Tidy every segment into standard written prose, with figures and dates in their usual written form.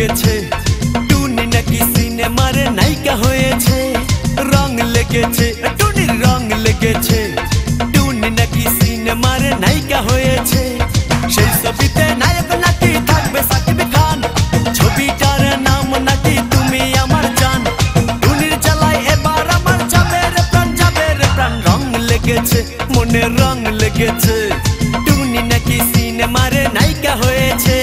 লেগেছে টুনি নাকি সিনেমার নায়িকা হয়েছে রং লেগেছে টুনির রং লেগেছে টুনি নাকি সিনেমার নায়িকা হয়েছে সেই ছবিতে নায়ক নাকি থাকবে সাকিব খান ছবিটার নাম নাকি তুমি আমার জান টুনির জ্বালায় এবার আমার যাবে রে প্রাণ রং লেগেছে মনে রং লেগেছে টুনি নাকি সিনেমার নায়িকা হয়েছে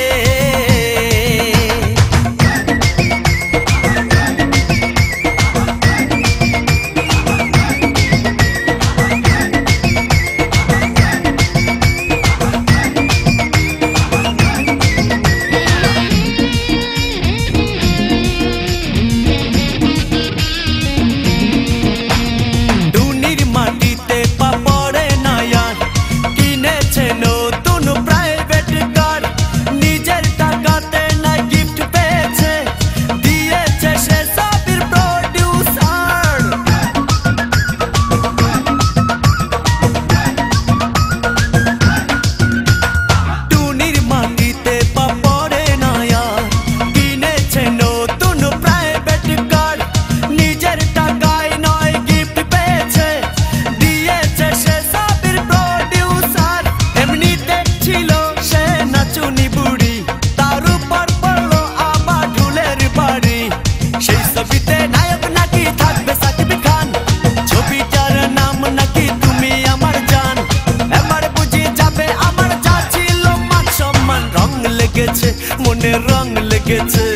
মনে রং লেগেছে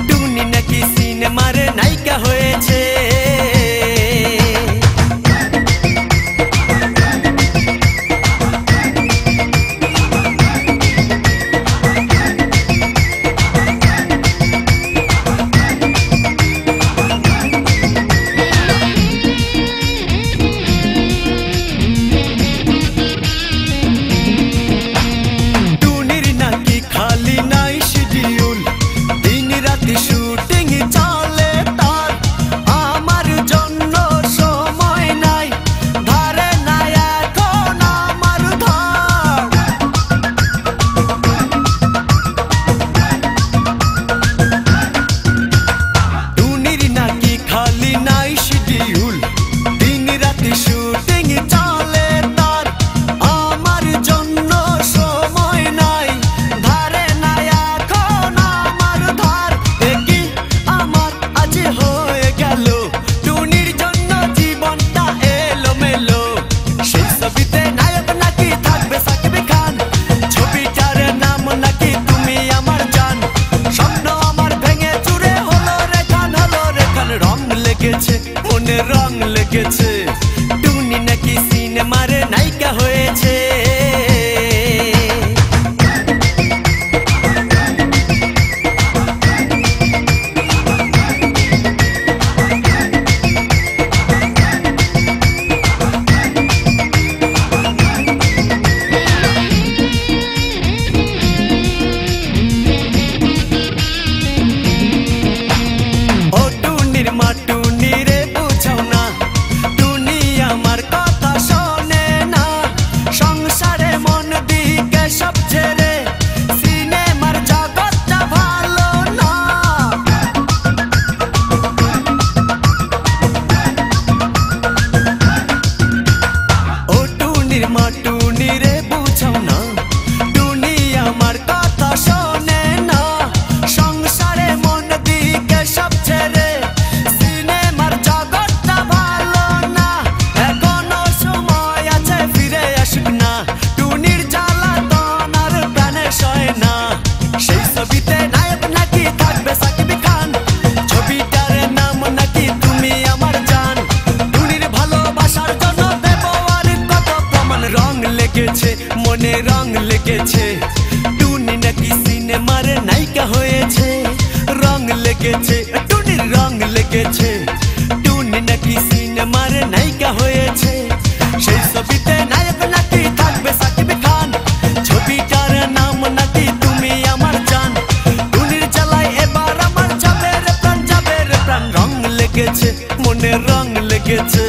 টুনি নাকি সিনেমার নায়িকা হয়েছে শুটিং চলে তার আমার জন্য সময় নাই ধারে নাই এখন আমার ধার টুনির নাকি খালি নাই শিডিউল দিন রাতে শুটিং চলে তার আমার জন্য সময় নাই ধারে নাই এখন আমার ধার হয়ে গেল টুনির জন্য জীবনটা এলোমেলো সেই ছবিতে নায়ক নাকি থাকবে সাকিব খান ছবিটার নাম নাকি তুমি আমার জান স্বপ্ন আমার ভেঙে চুরে হলো রে খান রং লেগেছে মনে রং লেগেছে টুনি নাকি সিনেমার নায়িকা হয়েছে টুনি রে বুঝাও না টুনি আমার কথা শোনে না সংসারে মন দিকে সব ছেড়ে সিনেমার জগৎটা ভালো না এখনো সময় আছে ফিরে আসুক না টুনির জ্বালাতন আর প্রাণে সয় না সেই ছবিতে নায়ক নাকি থাকবে সাকিব খান ছবিটার নাম নাকি তুমি আমার জান টুনির ভালোবাসার জন্য দেব আর কত প্রমাণ রং লেগেছে মনে রং লেগেছে টুনি নাকি সিনেমার নায়িকা হয়েছে রং লেগেছে টুনির রং লেগেছে টুনি নাকি সিনেমার নায়িকা হয়েছে সেই ছবিতে নায়ক নাকি থাকবে সাকিব খান ছবিটার নাম নাকি তুমি আমার জান টুনির জ্বালায় এবার আমার যাবে রে প্রাণ রং লেগেছে মনে রং লেগেছে